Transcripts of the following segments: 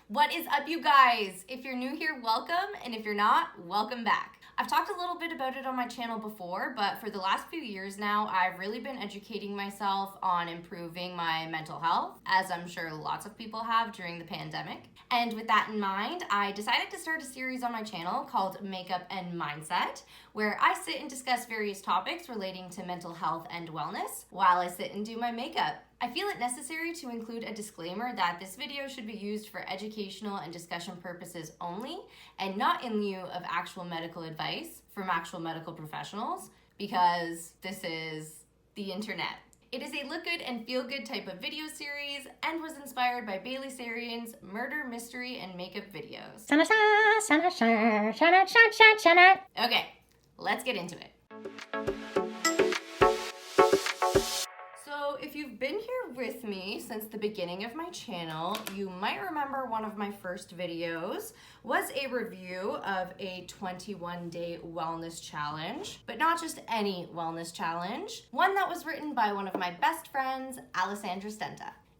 What is up, you guys? If you're new here, welcome, and if you're not, welcome back. I've talked a little bit about it on my channel before, but for the last few years now, I've really been educating myself on improving my mental health, as I'm sure lots of people have during the pandemic. And with that in mind, I decided to start a series on my channel called Makeup and Mindset, where I sit and discuss various topics relating to mental health and wellness while I sit and do my makeup. I feel it necessary to include a disclaimer that this video should be used for educational and discussion purposes only, and not in lieu of actual medical advice from actual medical professionals, because this is the internet. It is a look good and feel good type of video series and was inspired by Bailey Sarian's murder, mystery, and makeup videos. Okay, let's get into it. So if you've been here with me since the beginning of my channel, you might remember one of my first videos was a review of a 21-day wellness challenge, but not just any wellness challenge, one that was written by one of my best friends, Alessandra.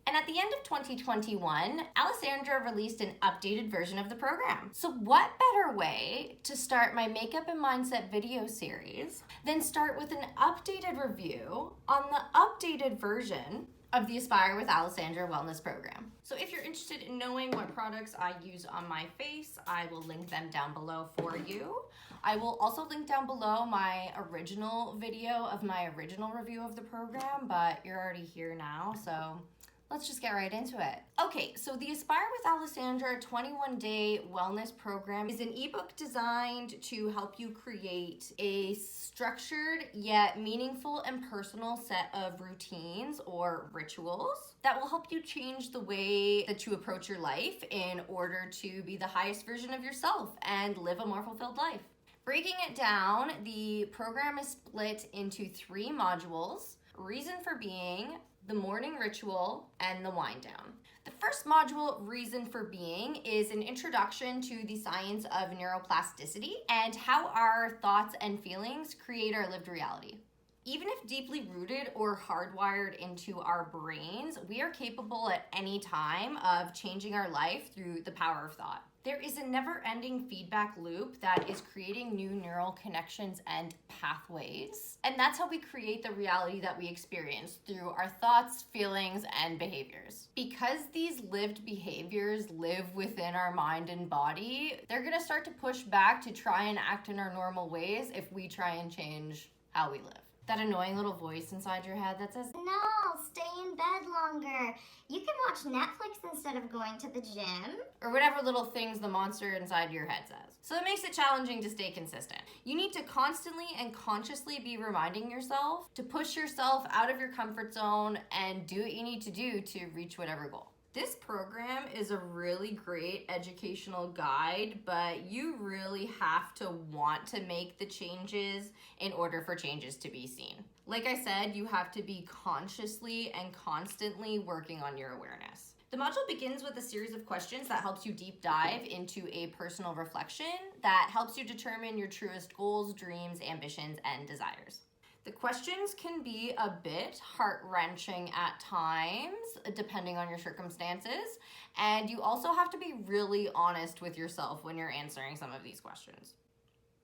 And at the end of 2021, Alessandra released an updated version of the program. So what better way to start my Makeup and Mindset video series than start with an updated review on the updated version of the Aspire with Alessandra wellness program. So if you're interested in knowing what products I use on my face, I will link them down below for you. I will also link down below my original video of my original review of the program, but you're already here now, so let's just get right into it. Okay, so the Aspire with Alessandra 21-day wellness program is an ebook designed to help you create a structured yet meaningful and personal set of routines or rituals that will help you change the way that you approach your life in order to be the highest version of yourself and live a more fulfilled life. Breaking it down, the program is split into 3 modules: reason for being, the morning ritual, and the wind down. The first module, Reason for Being, is an introduction to the science of neuroplasticity and how our thoughts and feelings create our lived reality. Even if deeply rooted or hardwired into our brains, we are capable at any time of changing our life through the power of thought. There is a never-ending feedback loop that is creating new neural connections and pathways. And that's how we create the reality that we experience through our thoughts, feelings, and behaviors. Because these lived behaviors live within our mind and body, they're gonna start to push back to try and act in our normal ways if we try and change how we live. That annoying little voice inside your head that says, "No, stay in bed longer. You can watch Netflix instead of going to the gym." Or whatever little things the monster inside your head says. So it makes it challenging to stay consistent. You need to constantly and consciously be reminding yourself to push yourself out of your comfort zone and do what you need to do to reach whatever goal. This program is a really great educational guide, but you really have to want to make the changes in order for changes to be seen. Like I said, you have to be consciously and constantly working on your awareness. The module begins with a series of questions that helps you deep dive into a personal reflection that helps you determine your truest goals, dreams, ambitions, and desires. The questions can be a bit heart-wrenching at times, depending on your circumstances, and you also have to be really honest with yourself when you're answering some of these questions.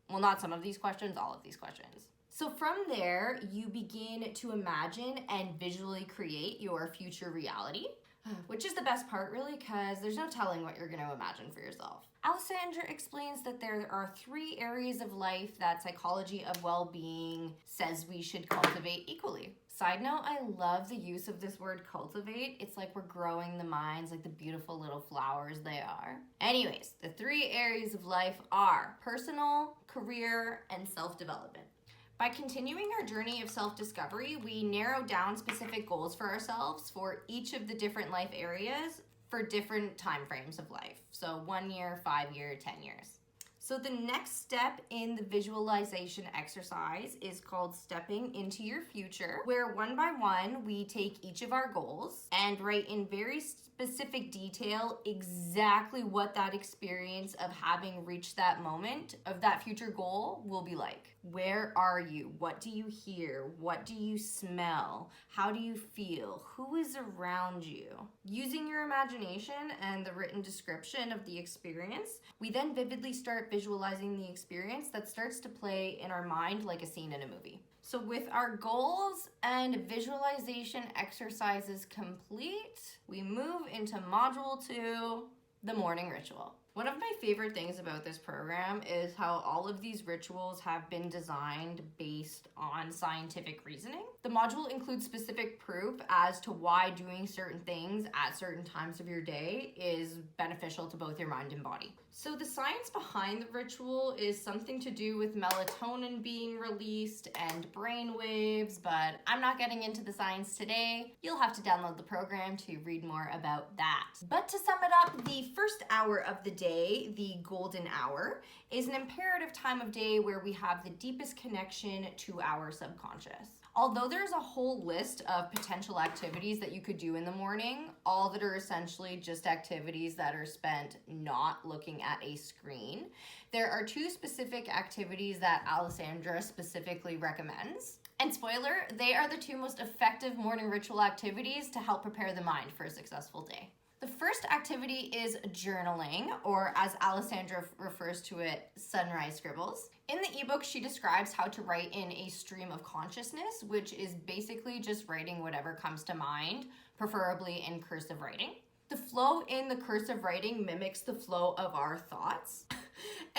Well, not some of these questions, all of these questions. So from there, you begin to imagine and visually create your future reality, which is the best part really, because there's no telling what you're going to imagine for yourself. Alessandra explains that there are 3 areas of life that psychology of well-being says we should cultivate equally. Side note, I love the use of this word cultivate. It's like we're growing the minds like the beautiful little flowers they are. Anyways, the 3 areas of life are personal, career, and self-development. By continuing our journey of self-discovery, we narrow down specific goals for ourselves for each of the different life areas for different time frames of life. So 1 year, 5 year, 10 years. So the next step in the visualization exercise is called stepping into your future, where one by one we take each of our goals and write in very specific detail exactly what that experience of having reached that moment of that future goal will be like. Where are you? What do you hear? What do you smell? How do you feel? Who is around you? Using your imagination and the written description of the experience, we then vividly start visualizing the experience that starts to play in our mind like a scene in a movie. So with our goals and visualization exercises complete, we move into module 2, the morning ritual. One of my favorite things about this program is how all of these rituals have been designed based on scientific reasoning. The module includes specific proof as to why doing certain things at certain times of your day is beneficial to both your mind and body. So the science behind the ritual is something to do with melatonin being released and brain waves, but I'm not getting into the science today. You'll have to download the program to read more about that. But to sum it up, the first hour of the day, the golden hour, is an imperative time of day where we have the deepest connection to our subconscious. Although there's a whole list of potential activities that you could do in the morning, all that are essentially just activities that are spent not looking at a screen, there are 2 specific activities that Alessandra specifically recommends. And spoiler, they are the 2 most effective morning ritual activities to help prepare the mind for a successful day. The first activity is journaling, or as Alessandra refers to it, sunrise scribbles. In the ebook, she describes how to write in a stream of consciousness, which is basically just writing whatever comes to mind, preferably in cursive writing. The flow in the cursive writing mimics the flow of our thoughts.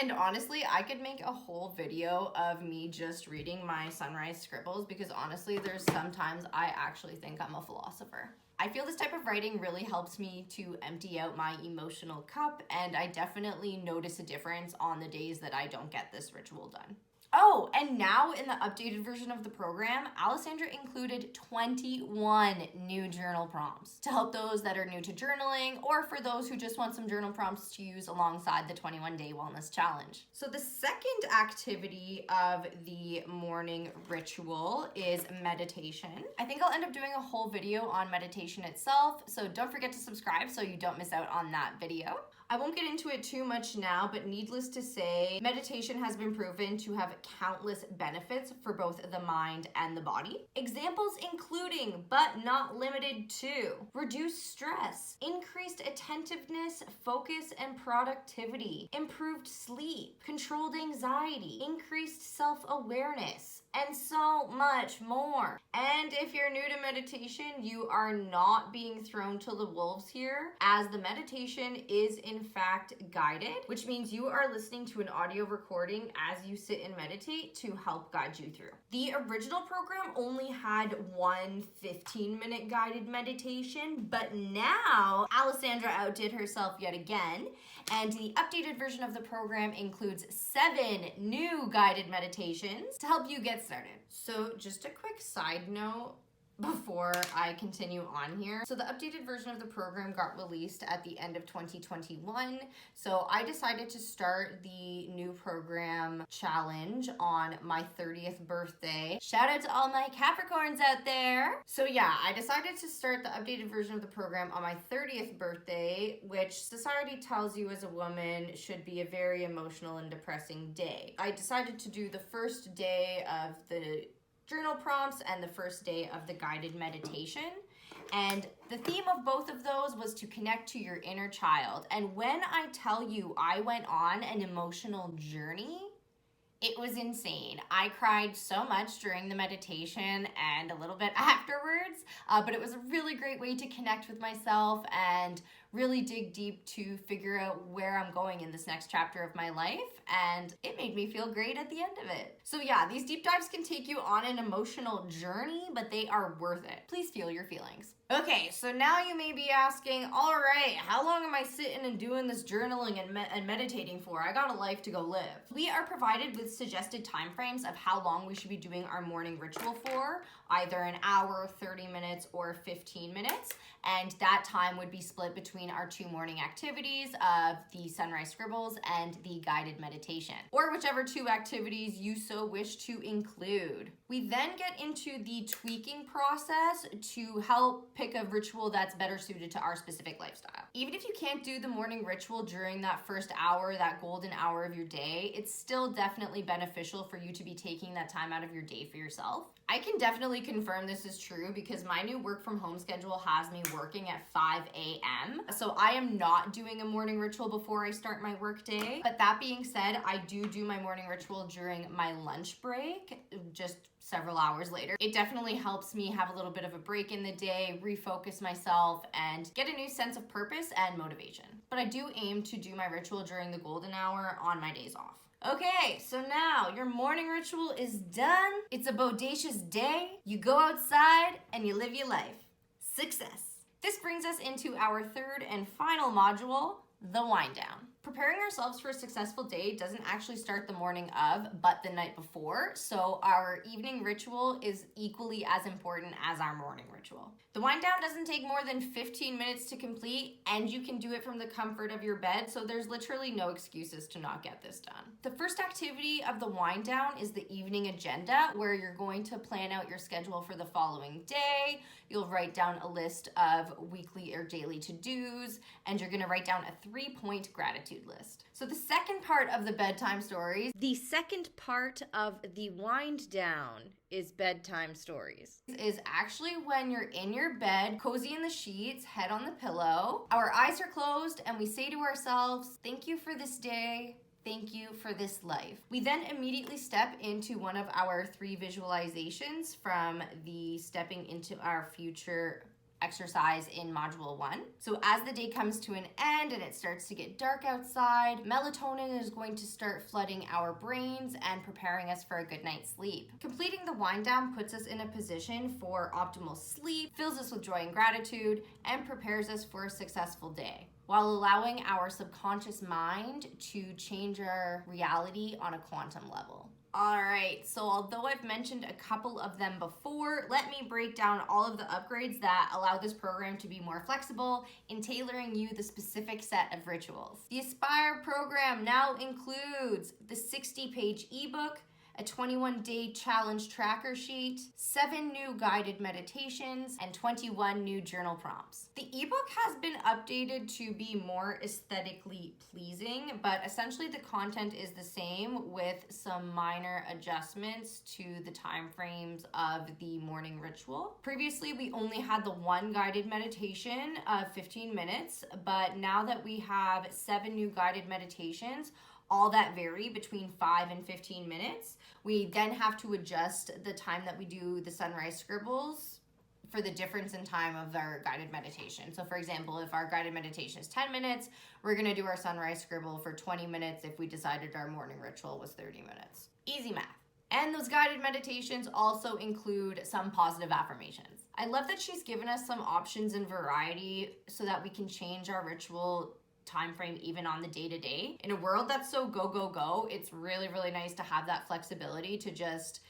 And honestly, I could make a whole video of me just reading my sunrise scribbles because honestly, there's sometimes I actually think I'm a philosopher. I feel this type of writing really helps me to empty out my emotional cup, and I definitely notice a difference on the days that I don't get this ritual done. Oh, and now in the updated version of the program, Alessandra included 21 new journal prompts to help those that are new to journaling or for those who just want some journal prompts to use alongside the 21-day wellness challenge. So the second activity of the morning ritual is meditation. I think I'll end up doing a whole video on meditation itself, so don't forget to subscribe so you don't miss out on that video. I won't get into it too much now, but needless to say, meditation has been proven to have countless benefits for both the mind and the body. Examples including, but not limited to, reduced stress, increased attentiveness, focus, and productivity, improved sleep, controlled anxiety, increased self-awareness, and so much more. And if you're new to meditation, you are not being thrown to the wolves here, as the meditation is in fact guided, which means you are listening to an audio recording as you sit and meditate to help guide you through. The original program only had one 15-minute guided meditation, but now Alessandra outdid herself yet again, and the updated version of the program includes 7 new guided meditations to help you get started. So just a quick side note before I continue on here. So the updated version of the program got released at the end of 2021. So I decided to start the new program challenge on my 30th birthday. Shout out to all my Capricorns out there. So yeah, I decided to start the updated version of the program on my 30th birthday, which society tells you as a woman should be a very emotional and depressing day. I decided to do the first day of the journal prompts and the first day of the guided meditation. And the theme of both of those was to connect to your inner child. And when I tell you I went on an emotional journey, it was insane. I cried so much during the meditation and a little bit afterwards, but it was a really great way to connect with myself and really dig deep to figure out where I'm going in this next chapter of my life, and it made me feel great at the end of it. So yeah, these deep dives can take you on an emotional journey, but they are worth it. Please feel your feelings. Okay, so now you may be asking, all right, how long am I sitting and doing this journaling and meditating for? I got a life to go live. We are provided with suggested time frames of how long we should be doing our morning ritual for, either an hour, 30 minutes, or 15 minutes. and that time would be split between our 2 morning activities of the sunrise scribbles and the guided meditation, or whichever 2 activities you so wish to include. We then get into the tweaking process to help pick a ritual that's better suited to our specific lifestyle. Even if you can't do the morning ritual during that first hour, that golden hour of your day, it's still definitely beneficial for you to be taking that time out of your day for yourself. I can definitely confirm this is true because my new work from home schedule has me working at 5 a.m. So I am not doing a morning ritual before I start my work day. But that being said, I do my morning ritual during my lunch break, just several hours later. It definitely helps me have a little bit of a break in the day, refocus myself, and get a new sense of purpose and motivation. But I do aim to do my ritual during the golden hour on my days off. Okay, so now your morning ritual is done. It's a bodacious day. You go outside and you live your life. Success. This brings us into our third and final module, the wind down. Preparing ourselves for a successful day doesn't actually start the morning of, but the night before, so our evening ritual is equally as important as our morning ritual. The wind down doesn't take more than 15 minutes to complete, and you can do it from the comfort of your bed, so there's literally no excuses to not get this done. The first activity of the wind down is the evening agenda, where you're going to plan out your schedule for the following day. You'll write down a list of weekly or daily to-dos, and you're gonna write down a 3-point gratitude list. So the second part of the bedtime stories, the second part of the wind down is bedtime stories, is actually when you're in your bed, cozy in the sheets, head on the pillow, our eyes are closed, and we say to ourselves, thank you for this day. Thank you for this life. We then immediately step into one of our 3 visualizations from the stepping into our future exercise in module 1. So as the day comes to an end and it starts to get dark outside, melatonin is going to start flooding our brains and preparing us for a good night's sleep. Completing the wind down puts us in a position for optimal sleep, fills us with joy and gratitude, and prepares us for a successful day, while allowing our subconscious mind to change our reality on a quantum level. All right, so although I've mentioned a couple of them before, let me break down all of the upgrades that allow this program to be more flexible in tailoring you the specific set of rituals. The Aspire program now includes the 60-page ebook, a 21-day challenge tracker sheet, 7 new guided meditations, and 21 new journal prompts. The ebook has been updated to be more aesthetically pleasing, but essentially the content is the same with some minor adjustments to the time frames of the morning ritual. Previously, we only had the 1 guided meditation of 15 minutes, but now that we have 7 new guided meditations, all that vary between 5 and 15 minutes. We then have to adjust the time that we do the sunrise scribbles for the difference in time of our guided meditation. So for example, if our guided meditation is 10 minutes, we're gonna do our sunrise scribble for 20 minutes if we decided our morning ritual was 30 minutes. Easy math. And those guided meditations also include some positive affirmations. I love that she's given us some options and variety so that we can change our ritual time frame even on the day-to-day. In a world that's so go, go, go, it's really, really nice to have that flexibility to just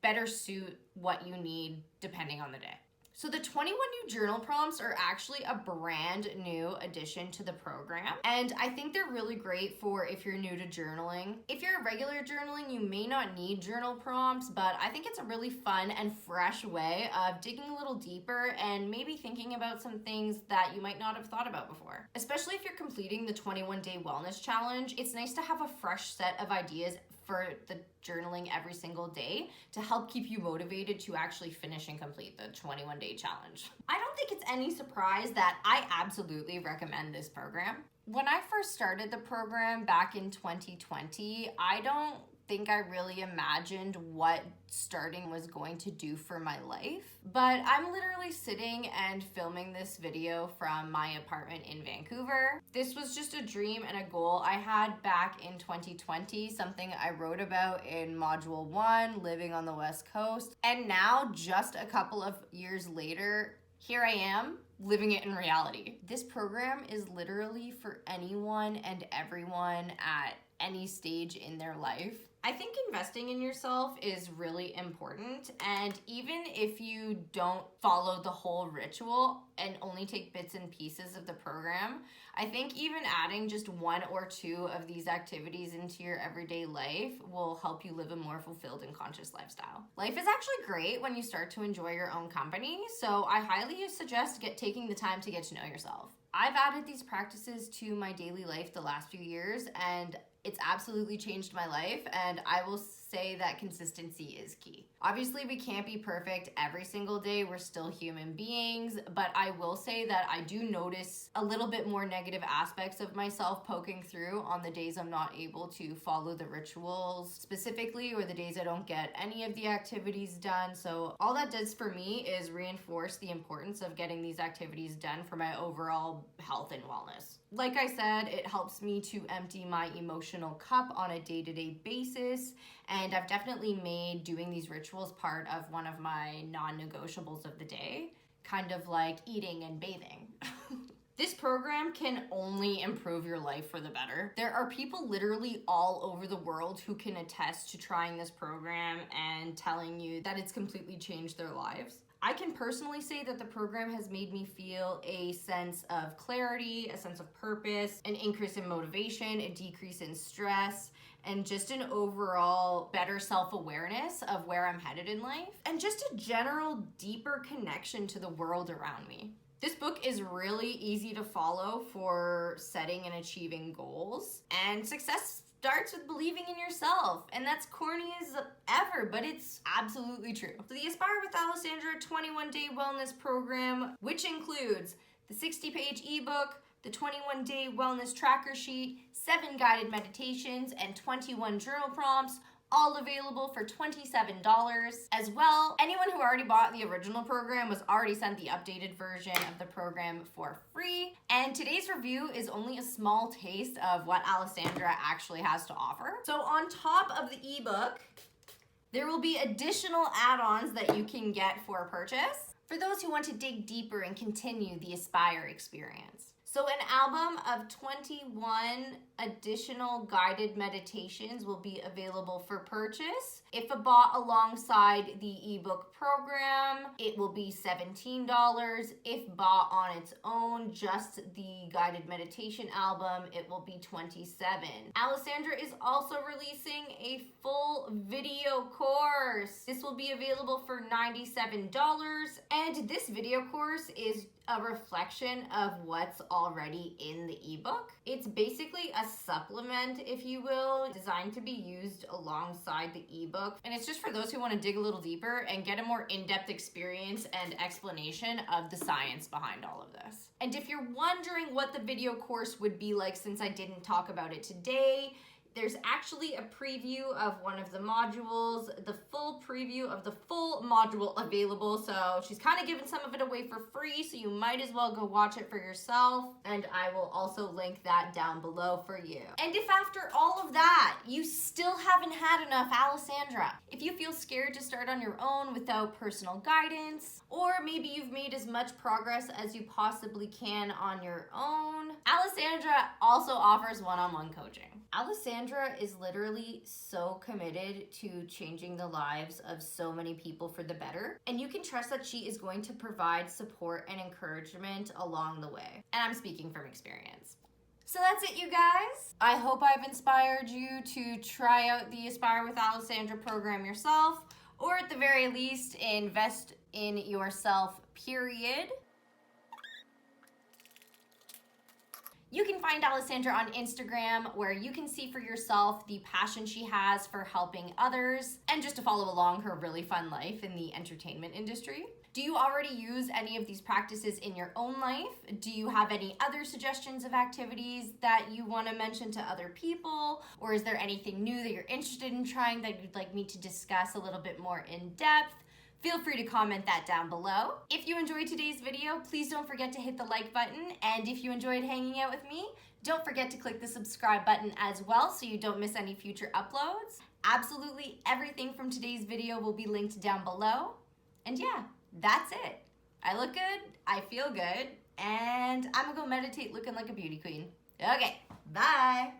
better suit what you need depending on the day. So the 21 new journal prompts are actually a brand new addition to the program, and I think they're really great for if you're new to journaling. If you're a regular journaling, you may not need journal prompts, but I think it's a really fun and fresh way of digging a little deeper and maybe thinking about some things that you might not have thought about before. Especially if you're completing the 21-day wellness challenge, it's nice to have a fresh set of ideas for the journaling every single day to help keep you motivated to actually finish and complete the 21-day challenge. I don't think it's any surprise that I absolutely recommend this program. When I first started the program back in 2020, I don't think I really imagined what starting was going to do for my life. But I'm literally sitting and filming this video from my apartment in Vancouver. This was just a dream and a goal I had back in 2020, something I wrote about in Module 1, living on the West Coast. And now, just a couple of years later, here I am, living it in reality. This program is literally for anyone and everyone at any stage in their life. I think investing in yourself is really important, and even if you don't follow the whole ritual and only take bits and pieces of the program, I think even adding just 1 or 2 of these activities into your everyday life will help you live a more fulfilled and conscious lifestyle. Life is actually great when you start to enjoy your own company, so I highly suggest taking the time to get to know yourself. I've added these practices to my daily life the last few years, and it's absolutely changed my life, and I will say that consistency is key. Obviously, we can't be perfect every single day. We're still human beings, but I will say that I do notice a little bit more negative aspects of myself poking through on the days I'm not able to follow the rituals specifically, or the days I don't get any of the activities done. So all that does for me is reinforce the importance of getting these activities done for my overall health and wellness. Like I said, it helps me to empty my emotional cup on a day-to-day basis, and I've definitely made doing these rituals part of one of my non-negotiables of the day, kind of like eating and bathing. This program can only improve your life for the better. There are people literally all over the world who can attest to trying this program and telling you that it's completely changed their lives. I can personally say that the program has made me feel a sense of clarity, a sense of purpose, an increase in motivation, a decrease in stress, and just an overall better self-awareness of where I'm headed in life, and just a general deeper connection to the world around me. This book is really easy to follow for setting and achieving goals, and success starts with believing in yourself, and that's corny as ever, but it's absolutely true. So the Aspire with Alessandra 21-day wellness program, which includes the 60-page ebook, the 21-day wellness tracker sheet, 7 guided meditations, and 21 journal prompts, all available for $27. As well, anyone who already bought the original program was already sent the updated version of the program for free. And today's review is only a small taste of what Alessandra actually has to offer. So on top of the ebook, there will be additional add-ons that you can get for purchase for those who want to dig deeper and continue the Aspire experience. So an album of 21 additional guided meditations will be available for purchase. If bought alongside the ebook program, it will be $17. If bought on its own, just the guided meditation album, it will be $27. Alessandra is also releasing a full video course. This will be available for $97, and this video course is a reflection of what's already in the ebook. It's basically a supplement, if you will, designed to be used alongside the ebook. And it's just for those who want to dig a little deeper and get a more in-depth experience and explanation of the science behind all of this. And if you're wondering what the video course would be like, since I didn't talk about it today, there's actually a preview of one of the modules, the full preview of the full module available. So she's kind of giving some of it away for free, so you might as well go watch it for yourself. And I will also link that down below for you. And if after all of that, you still haven't had enough Alessandra, if you feel scared to start on your own without personal guidance, or maybe you've made as much progress as you possibly can on your own, Alessandra also offers one-on-one coaching. Alessandra is literally so committed to changing the lives of so many people for the better, and you can trust that she is going to provide support and encouragement along the way. And I'm speaking from experience. So that's it, you guys. I hope I've inspired you to try out the Aspire with Alessandra program yourself, or at the very least, invest in yourself, period. You can find Alessandra on Instagram, where you can see for yourself the passion she has for helping others and just to follow along her really fun life in the entertainment industry. Do you already use any of these practices in your own life? Do you have any other suggestions of activities that you want to mention to other people? Or is there anything new that you're interested in trying that you'd like me to discuss a little bit more in depth? Feel free to comment that down below. If you enjoyed today's video, please don't forget to hit the like button. And if you enjoyed hanging out with me, don't forget to click the subscribe button as well so you don't miss any future uploads. Absolutely everything from today's video will be linked down below. And yeah, that's it. I look good, I feel good, and I'm gonna go meditate looking like a beauty queen. Okay, bye.